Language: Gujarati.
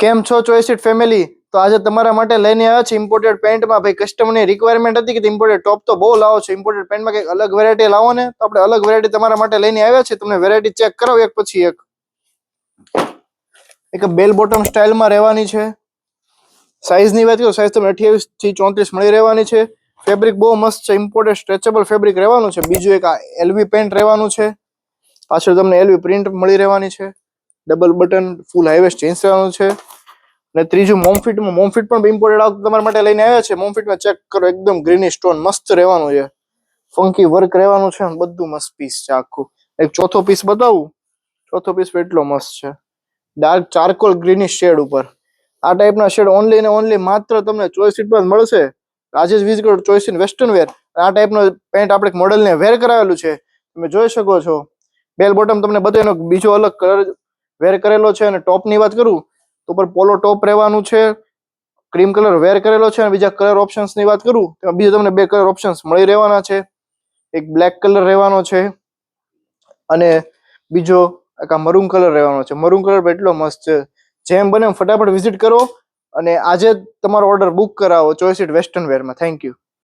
કેમ છો ચોઈસીટ ફેમિલી? તો આજે તમારા માટે લઈને આવ્યા છે ઇમ્પોર્ટેડ પેન્ટમાં. ભાઈ કસ્ટમરની રિક્વાયરમેન્ટ હતી કે ઇમ્પોર્ટેડ ટોપ તો બહુ લાવો છો, ઇમ્પોર્ટેડ પેન્ટમાં કંઈક અલગ વેરાયટી લાવો ને, તો આપણે અલગ વેરાયટી તમારા માટે લઈને આવ્યા છે. તમને વેરાયટી ચેક કરાવો એક પછી એક. એક બેલ બોટમ સ્ટાઇલમાં રહેવાની છે. સાઇઝની વાત કરું, સાઇઝ તમને 28 થી 34 મળી રહેવાની છે. ફેબ્રિક બહુ મસ્ત છે, ઇમ્પોર્ટેડ સ્ટ્રેચેબલ ફેબ્રિક રહેવાનું છે. બીજું એક આ એલવી પેન્ટ રહેવાનું છે. પાછળ તમને એલવી પ્રિન્ટ મળી રહેવાની છે. ડબલ બટન ફૂલ હાઈવેસ્ટ જીન્સ રહેવાનું છે. અને ત્રીજું મોમફિટ પણ ઇમ્પોર્ટેડ તમારા માટે લઈને આવ્યા છે. મોમફિટમાં ચેક કરો, એકદમ ગ્રીની સ્ટોન મસ્ત રહેવાનું છે. ફંકી વર્ક રહેવાનું છે, બધું મસ્ત પીસ છે આખું. એક ચોથો પીસ બતાવું. ચોથો પીસ એટલો મસ્ત છે, ડાર્ક ચારકોલ ગ્રીની શેડ ઉપર. આ ટાઈપના શેડ ઓનલી ને ઓનલી માત્ર તમને ચોઈસીટમાં જ મળશે. આજે જ વિઝિટ કરો ચોઈસીટ વેસ્ટર્ન વેર. આ ટાઈપનો પેન્ટ આપણે મોડલને વેર કરાવેલું છે, તમે જોઈ શકો છો. બેલ બોટમ તમને બતાવ્યો, બીજો અલગ કલર વેર કરેલો છે. અને ટોપની વાત કરું તો ઉપર પોલો ટોપ રહેવાનું છે, ક્રીમ કલર વેર કરેલો છે. અને બીજા કલર ઓપ્શન્સની વાત કરું તો બીજા તમને બે કલર ઓપ્શન્સ મળી રહેવાના છે. એક બ્લેક કલર રહેવાનો છે અને બીજો એક આ મરૂન કલર રહેવાનો છે. મરૂન કલર એટલો મસ્ત છે, જેમ બને ફટાફટ વિઝિટ કરો અને આજે તમારો ઓર્ડર બુક કરાવો ચોઈસીટ વેસ્ટર્ન વેરમાં. Thank you.